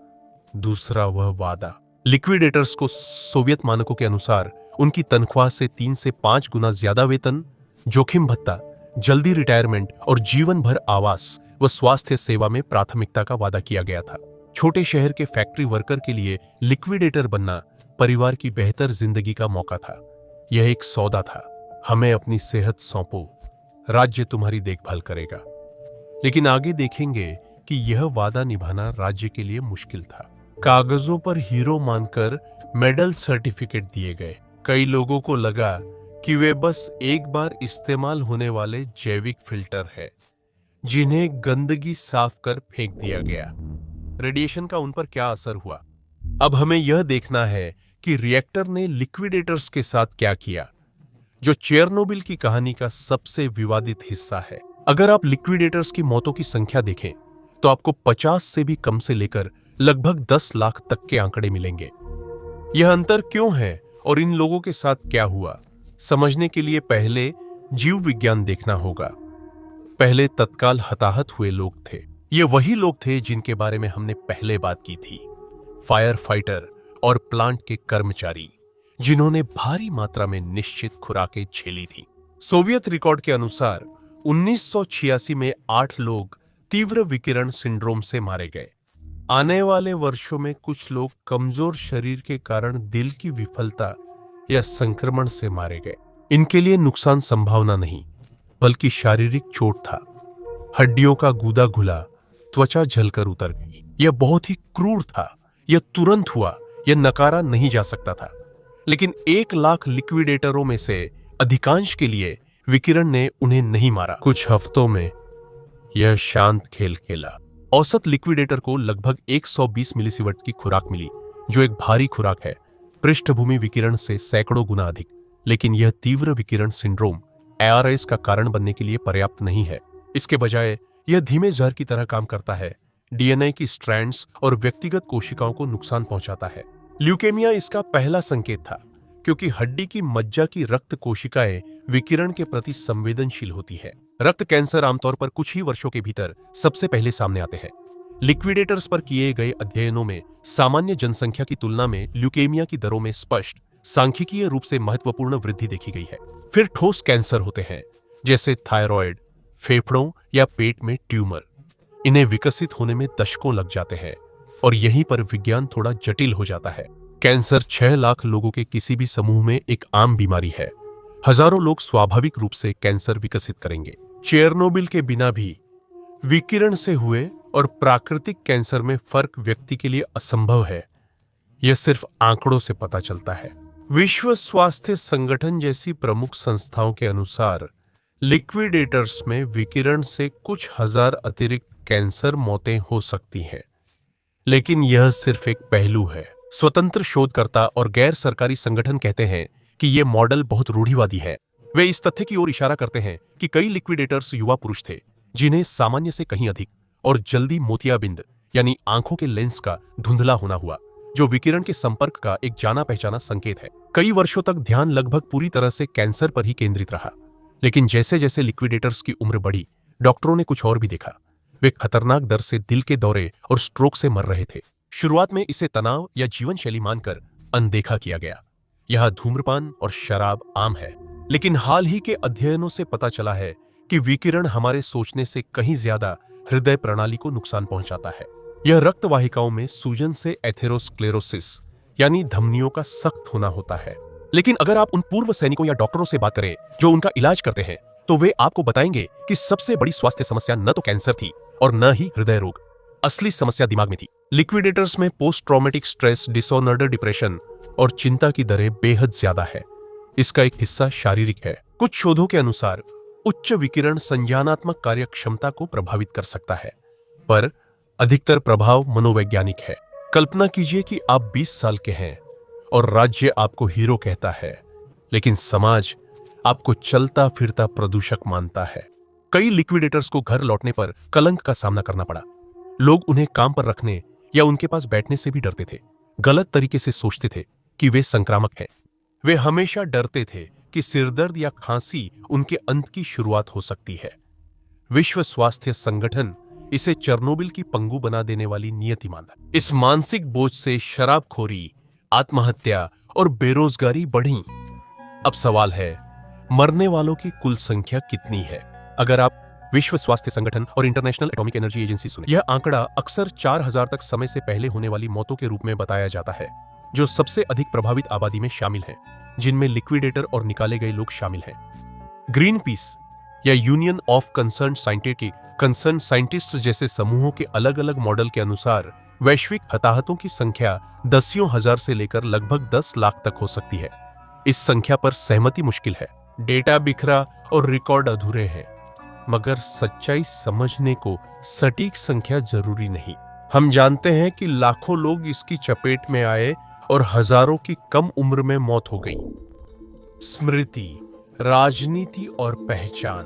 दूसरा वह वादा। लिक्विडेटर्स को सोवियत मानकों के अनुसार उनकी तनख्वाह से 3 से 5 गुना ज्यादा वेतन, जोखिम भत्ता, जल्दी रिटायरमेंट और जीवन भर आवास व स्वास्थ्य सेवा में प्राथमिकता का वादा किया गया था। छोटे शहर के फैक्ट्री वर्कर के लिए लिक्विडेटर बनना परिवार की बेहतर जिंदगी का मौका था। यह एक सौदा था। हमें अपनी सेहत सौंपो, राज्य तुम्हारी देखभाल करेगा। लेकिन आगे देखेंगे कि यह वादा निभाना राज्य के लिए मुश्किल था। कागजों पर हीरो मानकर मेडल सर्टिफिकेट दिए गए। कई लोगों को लगा कि वे बस एक बार इस्तेमाल होने वाले जैविक फिल्टर है, जिन्हें गंदगी साफ कर फेंक दिया गया। रेडिएशन का उन पर क्या असर हुआ? अब हमें यह देखना है कि रिएक्टर ने लिक्विडेटर्स के साथ क्या किया, जो चेरनोबिल की कहानी का सबसे विवादित हिस्सा है। अगर आप लिक्विडेटर्स की मौतों की संख्या देखें, तो आपको 50 से भी कम से लेकर लगभग 10 लाख तक के आंकड़े मिलेंगे। यह अंतर क्यों है और इन लोगों के साथ क्या हुआ, समझने के लिए पहले जीव विज्ञान देखना होगा। पहले तत्काल हताहत हुए लोग थे। ये वही लोग थे जिनके बारे में हमने पहले बात की थी, फायर फाइटर और प्लांट के कर्मचारी, जिन्होंने भारी मात्रा में निश्चित खुराकें झेली थी। सोवियत रिकॉर्ड के अनुसार 1986 में 8 लोग तीव्र विकिरण सिंड्रोम से मारे गए। आने वाले वर्षों में कुछ लोग कमजोर शरीर के कारण दिल की विफलता या संक्रमण से मारे गए। इनके लिए नुकसान संभावना नहीं, बल्कि शारीरिक चोट था। हड्डियों का गूदा घुला, त्वचा जलकर उतर गई। यह बहुत ही क्रूर था। यह तुरंत हुआ, यह नकारा नहीं जा सकता था। लेकिन 1 लाख लिक्विडेटरों में से अधिकांश के लिए विकिरण ने उन्हें नहीं मारा। कुछ हफ्तों में यह शांत खेल खेला। औसत लिक्विडेटर को लगभग 120 मिलीसीवर्ट की खुराक मिली, जो एक भारी खुराक है, पृष्ठभूमि विकिरण से सैकड़ों गुना अधिक। लेकिन यह तीव्र विकिरण सिंड्रोम ARS का कारण बनने के लिए पर्याप्त नहीं है। इसके बजाय यह धीमे जहर की तरह काम करता है, DNA की स्ट्रैंड्स और व्यक्तिगत कोशिकाओं को नुकसान पहुंचाता है। ल्यूकेमिया इसका पहला संकेत था, क्योंकि हड्डी की मज्जा की रक्त कोशिकाएं विकिरण के प्रति संवेदनशील होती है। रक्त कैंसर आमतौर पर कुछ ही वर्षों के भीतर सबसे पहले सामने आते हैं। लिक्विडेटर्स पर किए गए अध्ययनों में सामान्य जनसंख्या की तुलना में ल्यूकेमिया की दरों में स्पष्ट सांख्यिकीय रूप से महत्वपूर्ण वृद्धि देखी गई है। फिर ठोस कैंसर होते हैं, जैसे थायराइड, फेफड़ों या पेट में ट्यूमर। इन्हें विकसित होने में दशकों लग जाते हैं और यहीं पर विज्ञान थोड़ा जटिल हो जाता है। कैंसर 6 लाख लोगों के किसी भी समूह में एक आम बीमारी है। हजारों लोग स्वाभाविक रूप से कैंसर विकसित करेंगे। चेरनोबिल के बिना भी विकिरण से हुए और प्राकृतिक कैंसर में फर्क व्यक्ति के लिए असंभव है। यह सिर्फ आंकड़ों से पता चलता है। विश्व स्वास्थ्य संगठन जैसी प्रमुख संस्थाओं के अनुसार लिक्विडेटर्स में विकिरण से कुछ हजार अतिरिक्त कैंसर मौतें हो सकती हैं। लेकिन यह सिर्फ एक पहलू है। स्वतंत्र शोधकर्ता और गैर सरकारी संगठन कहते हैं कि यह मॉडल बहुत रूढ़िवादी है। वे इस तथ्य की ओर इशारा करते हैं कि कई लिक्विडेटर्स युवा पुरुष थे, जिन्हें सामान्य से कहीं अधिक और जल्दी मोतियाबिंद यानी आंखों के लेंस का धुंधला होना हुआ, जो विकिरण के संपर्क का एक जाना पहचाना संकेत है। कई वर्षों तक ध्यान लगभग पूरी तरह से कैंसर पर ही केंद्रित रहा। लेकिन जैसे जैसे लिक्विडेटर्स की उम्र बढ़ी, डॉक्टरों ने कुछ और भी देखा। वे खतरनाक दर से दिल के दौरे और स्ट्रोक से मर रहे थे। शुरुआत में इसे तनाव या जीवन शैली मानकर अनदेखा किया गया। यहां धूम्रपान और शराब आम है। लेकिन हाल ही के अध्ययनों से पता चला है कि विकिरण हमारे सोचने से कहीं ज्यादा हृदय प्रणाली को नुकसान पहुंचाता है। यह रक्त वाहिकाओं में सूजन से एथेरोस्क्लेरोसिस यानी धमनियों का सख्त होना होता है। लेकिन अगर आप उन पूर्व सैनिकों या डॉक्टरों से बात करें जो उनका इलाज करते हैं, तो वे आपको बताएंगे कि सबसे बड़ी स्वास्थ्य समस्या न तो कैंसर थी और न ही हृदय रोग, असली समस्या दिमाग में थी। लिक्विडेटर्स में post traumatic stress disorder, depression और चिंता की दरें बेहद ज्यादा है। इसका एक हिस्सा शारीरिक है। कुछ शोधों के अनुसार उच्च विकिरण संज्ञानात्मक कार्यक्षमता को प्रभावित कर सकता है, पर अधिकतर प्रभाव मनोवैज्ञानिक है। कल्पना कीजिए कि आप 20 साल के हैं और राज्य आपको हीरो कहता है, लेकिन समाज आपको चलता फिरता प्रदूषक मानता है। कई लिक्विडेटर्स को घर लौटने पर कलंक का सामना करना पड़ा। लोग उन्हें काम पर रखने या उनके पास बैठने से भी डरते थे। गलत तरीके से सोचते थे कि वे संक्रामक हैं। वे हमेशा डरते थे कि सिरदर्द या खांसी उनके अंत की शुरुआत हो सकती है। विश्व स्वास्थ्य संगठन इसे चेरनोबिल की पंगु बना देने वाली नियति मानता। इस मानसिक बोझ से शराबखोरी, आत्महत्या और बेरोजगारी बढ़ी। अब सवाल है, मरने वालों की कुल संख्या कितनी है? अगर आप विश्व स्वास्थ्य संगठन और इंटरनेशनल एटॉमिक एनर्जी एजेंसी सुने, यह आंकड़ा अक्सर 4000 तक समय से पहले होने वाली मौतों के रूप में बताया जाता है, जो सबसे अधिक प्रभावित आबादी में शामिल हैं, जिनमें लिक्विडेटर और निकाले गए लोग शामिल हैं। ग्रीन पीस या यूनियन ऑफ कंसर्न साइंटिस्ट जैसे समूहों के अलग अलग मॉडल के अनुसार वैश्विक हताहतों की संख्या दसियों हजार से लेकर लगभग 10 लाख तक हो सकती है। इस संख्या पर सहमति मुश्किल है। डेटा बिखरा और रिकॉर्ड अधूरे हैं, मगर सच्चाई समझने को सटीक संख्या जरूरी नहीं। हम जानते हैं कि लाखों लोग इसकी चपेट में आए और हजारों की कम उम्र में मौत हो गई। स्मृति, राजनीति और पहचान।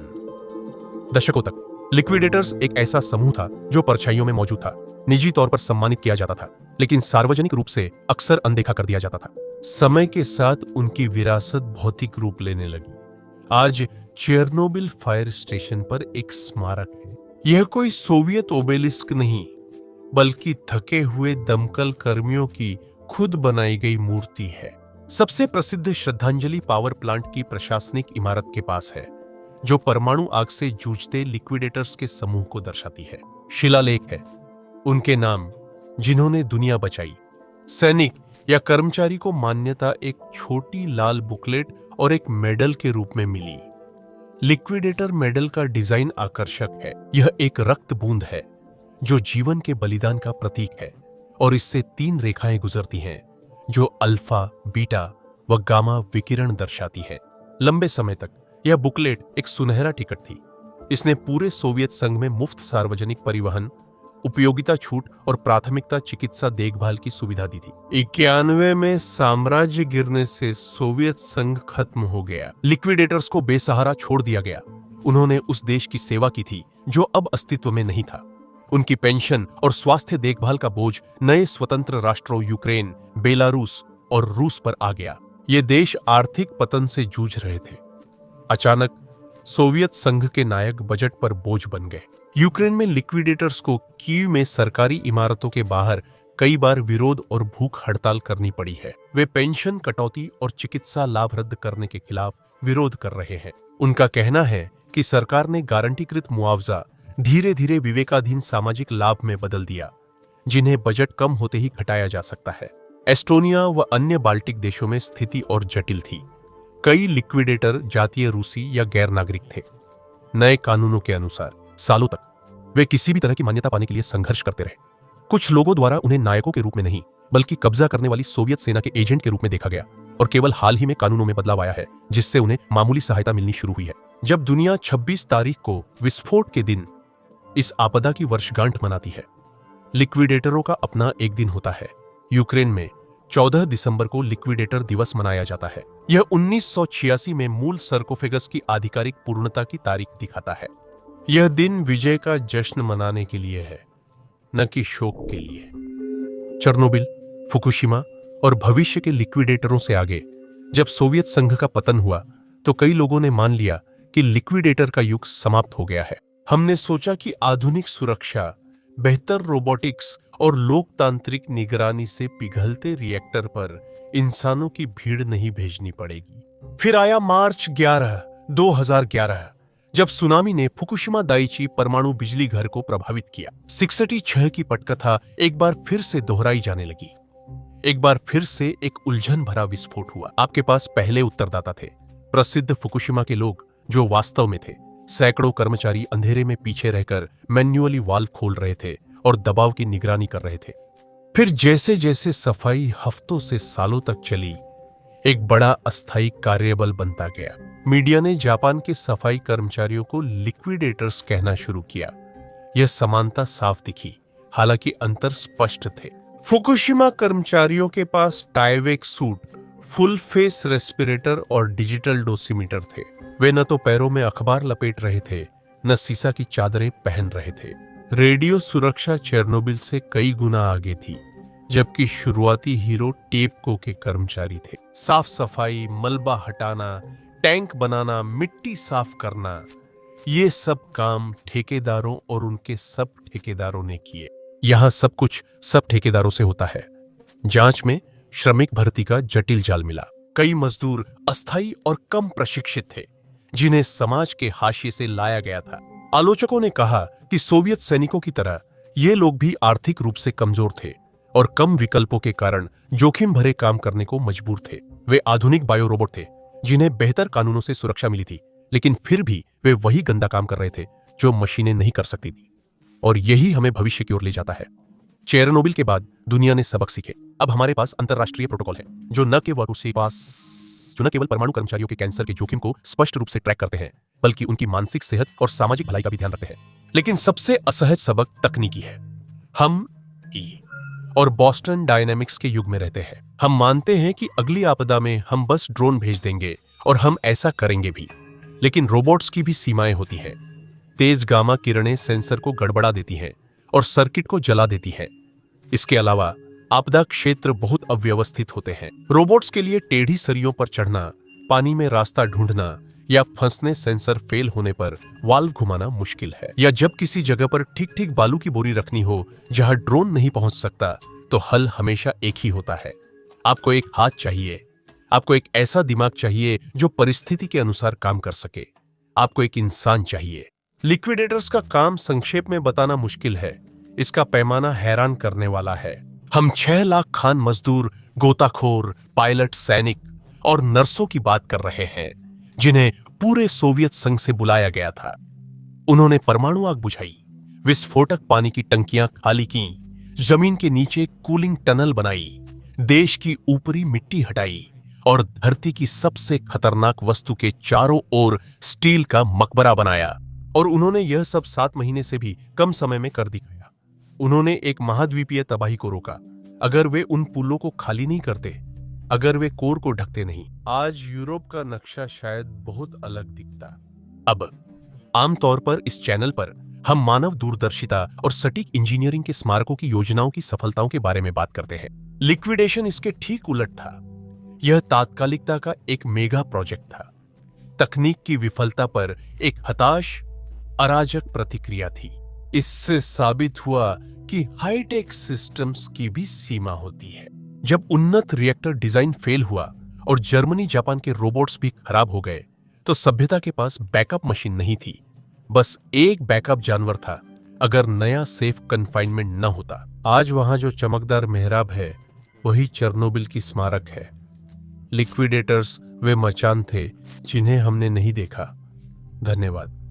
दशकों तक लिक्विडेटर्स एक ऐसा समूह था जो परछाइयों में मौजूद था। निजी तौर पर सम्मानित किया जाता था, लेकिन सार्वजनिक रूप से अक्सर अनदेखा कर दिया जाता था। समय के साथ उनकी विरासत भौतिक रूप लेने लगी। आज चेरनोबिल फायर स्टेशन पर एक स्मारक है। यह कोई सोवियत ओबेलिस्क नहीं, बल्कि थके हुए दमकल कर्मियों की खुद बनाई गई मूर्ति है। सबसे प्रसिद्ध श्रद्धांजलि पावर प्लांट की प्रशासनिक इमारत के पास है, जो परमाणु आग से जूझते लिक्विडेटर्स के समूह को दर्शाती है। शिलालेख है उनके नाम, जिन्होंने दुनिया बचाई। सैनिक या कर्मचारी को मान्यता एक छोटी लाल बुकलेट और एक मेडल के रूप में मिली। लिक्विडेटर मेडल का डिजाइन आकर्षक है। यह एक रक्त बूंद है जो जीवन के बलिदान का प्रतीक है, और इससे 3 रेखाएं गुजरती हैं जो अल्फा, बीटा व गामा विकिरण दर्शाती है। लंबे समय तक यह बुकलेट एक सुनहरा टिकट थी। इसने पूरे सोवियत संघ में मुफ्त सार्वजनिक परिवहन, उपयोगिता छूट और प्राथमिकता चिकित्सा देखभाल की सुविधा दी थी। 91 में साम्राज्य गिरने से सोवियत संघ खत्म हो गया। लिक्विडेटर्स को बेसहारा छोड़ दिया गया। उन्होंने उस देश की सेवा की थी जो अब अस्तित्व में नहीं था। उनकी पेंशन और स्वास्थ्य देखभाल का बोझ नए स्वतंत्र राष्ट्रों यूक्रेन, बेलारूस और रूस पर आ गया। ये देश आर्थिक पतन से जूझ रहे थे। अचानक सोवियत संघ के नायक बजट पर बोझ बन गए। यूक्रेन में लिक्विडेटर्स को कीव में सरकारी इमारतों के बाहर कई बार विरोध और भूख हड़ताल करनी पड़ी है। वे पेंशन कटौती और चिकित्सा लाभ रद्द करने के खिलाफ विरोध कर रहे हैं। उनका कहना है कि सरकार ने गारंटीकृत मुआवजा धीरे धीरे विवेकाधीन सामाजिक लाभ में बदल दिया, जिन्हें बजट कम होते ही घटाया जा सकता है। एस्टोनिया व अन्य बाल्टिक देशों में स्थिति और जटिल थी। कई लिक्विडेटर जातीय रूसी या गैर नागरिक थे। नए कानूनों के अनुसार सालों तक वे किसी भी तरह की मान्यता पाने के लिए संघर्ष करते रहे। कुछ लोगों द्वारा उन्हें नायकों के रूप में नहीं, बल्कि कब्जा करने वाली सोवियत सेना के एजेंट के रूप में देखा गया, और केवल हाल ही में कानूनों में बदलाव आया है जिससे उन्हें मामूली सहायता मिलनी शुरू हुई है। जब दुनिया 26 तारीख को विस्फोट के दिन इस आपदा की वर्षगांठ मनाती है, लिक्विडेटरों का अपना एक दिन होता है। यूक्रेन में 14 दिसंबर को लिक्विडेटर दिवस मनाया जाता है। यह 1986 में मूल सर्कोफेगस की आधिकारिक पूर्णता की तारीख दिखाता है। यह दिन विजय का जश्न मनाने के लिए है, न कि शोक के लिए। चेरनोबिल, फुकुशिमा और भविष्य के लिक्विडेटरों से आगे जब सोवियत संघ का पतन हुआ, तो कई लोगों ने मान लिया कि लिक्विडेटर का युग समाप्त हो गया है। हमने सोचा कि आधुनिक सुरक्षा, बेहतर रोबोटिक्स और लोकतांत्रिक निगरानी से पिघलते रिएक्टर पर इंसानों की भीड़ नहीं भेजनी पड़ेगी। फिर आया मार्च 11, 2011, जब सुनामी ने फुकुशिमा दाइची परमाणु बिजली घर को प्रभावित किया। 66 की पटकथा एक बार फिर से दोहराई जाने लगी। एक बार फिर से एक उलझन भरा विस्फोट हुआ। आपके पास पहले उत्तरदाता थे, प्रसिद्ध फुकुशिमा के लोग जो वास्तव में थे। सैकड़ों कर्मचारी अंधेरे में पीछे रहकर मैन्युअली वाल्व खोल रहे थे और दबाव की निगरानी कर रहे थे। फिर जैसे जैसे सफाई हफ्तों से सालों तक चली, एक बड़ा अस्थायी कार्यबल बनता गया। मीडिया ने जापान के सफाई कर्मचारियों को लिक्विडेटर्स कहना शुरू किया। यह समानता साफ दिखी, हालांकि अंतर स्पष्ट थे। फुकुशिमा कर्मचारियों के पास टाइवेक सूट, फुल फेस रेस्पिरेटर और डिजिटल डोसीमीटर थे। वे न तो पैरों में अखबार लपेट रहे थे, न सीसा की चादरें पहन रहे थे। रेडियो सुरक्षा चेरनोबिल से कई गुना आगे थी, जबकि शुरुआती हीरो टेपको के कर्मचारी थे। साफ सफाई, मलबा हटाना, टैंक बनाना, मिट्टी साफ करना, ये सब काम ठेकेदारों और उनके सब ठेकेदारों ने किए। यहां सब कुछ सब ठेकेदारों से होता है। जांच में श्रमिक भर्ती का जटिल जाल मिला। कई मजदूर अस्थायी और कम प्रशिक्षित थे, जिन्हें समाज के हाशिए से लाया गया था। आलोचकों ने कहा कि सोवियत सैनिकों की तरह ये लोग भी आर्थिक रूप से कमजोर थे और कम विकल्पों के कारण जोखिम भरे काम करने को मजबूर थे। वे आधुनिक बायो रोबोट थे, जिन्हें बेहतर कानूनों से सुरक्षा मिली थी, लेकिन फिर भी वे वही गंदा काम कर रहे थे जो मशीनें नहीं कर सकती थी। और यही हमें भविष्य की ओर ले जाता है। चेरनोबिल के बाद दुनिया ने सबक सीखे। अब हमारे पास अंतरराष्ट्रीय प्रोटोकॉल है, जो न केवल परमाणु कर्मचारियों के कैंसर के जोखिम को स्पष्ट रूप से ट्रैक करते हैं, बल्कि उनकी मानसिक सेहत और सामाजिक भलाई का भी ध्यान रखते हैं। लेकिन सबसे असहज सबक तकनीकी है। हम और बॉस्टन डायनेमिक्स के युग में रहते हैं। हम मानते हैं कि अगली आपदा में हम बस ड्रोन भेज देंगे और हम ऐसा करेंगे भी। लेकिन रोबोट्स की भी सीमाएं होती हैं। तेज गामा किरणें सेंसर को गड़बड़ा देती हैं और सर्किट को जला देती हैं। इसके अलावा आपदा क्षेत्र बहुत अव्यवस्थित होते हैं। रोबोट्स के लिए टेढ़ी सरियों पर चढ़ना, पानी में रास्ता ढूंढना या फंसने सेंसर फेल होने पर वाल्व घुमाना मुश्किल है। या जब किसी जगह पर ठीक ठीक बालू की बोरी रखनी हो जहां ड्रोन नहीं पहुंच सकता, तो हल हमेशा एक ही होता है। आपको एक हाथ चाहिए, आपको एक ऐसा दिमाग चाहिए जो परिस्थिति के अनुसार काम कर सके, आपको एक इंसान चाहिए। लिक्विडेटर्स का काम संक्षेप में बताना मुश्किल है। इसका पैमाना हैरान करने वाला है। हम 6 लाख खान मजदूर, गोताखोर, पायलट, सैनिक और नर्सों की बात कर रहे हैं, जिन्हें पूरे सोवियत संघ से बुलाया गया था। उन्होंने परमाणु आग बुझाई, विस्फोटक पानी की टंकियां खाली की, जमीन के नीचे कूलिंग टनल बनाई, देश की ऊपरी मिट्टी हटाई और धरती की सबसे खतरनाक वस्तु के चारों ओर स्टील का मकबरा बनाया। और उन्होंने यह सब 7 महीने से भी कम समय में कर दिखाया। उन्होंने एक महाद्वीपीय तबाही को रोका। अगर वे उन पुलों को खाली नहीं करते, अगर वे कोर को ढकते नहीं, आज यूरोप का नक्शा शायद बहुत अलग दिखता। अब आमतौर पर इस चैनल पर हम मानव दूरदर्शिता और सटीक इंजीनियरिंग के स्मारकों की योजनाओं की सफलताओं के बारे में बात करते हैं। लिक्विडेशन इसके ठीक उलट था। यह तात्कालिकता का एक मेगा प्रोजेक्ट था। तकनीक की विफलता पर एक हताश, अराजक प्रतिक्रिया थी। इससे साबित हुआ कि हाईटेक सिस्टम्स की भी सीमा होती है। जब उन्नत रिएक्टर डिजाइन फेल हुआ और जर्मनी जापान के रोबोट्स भी खराब हो गए, तो सभ्यता के पास बैकअप मशीन नहीं थी। बस एक बैकअप जानवर था, अगर नया सेफ कन्फाइनमेंट न होता। आज वहां जो चमकदार मेहराब है, वही चेरनोबिल की स्मारक है। लिक्विडेटर्स वे मचान थे जिन्हें हमने नहीं देखा। धन्यवाद।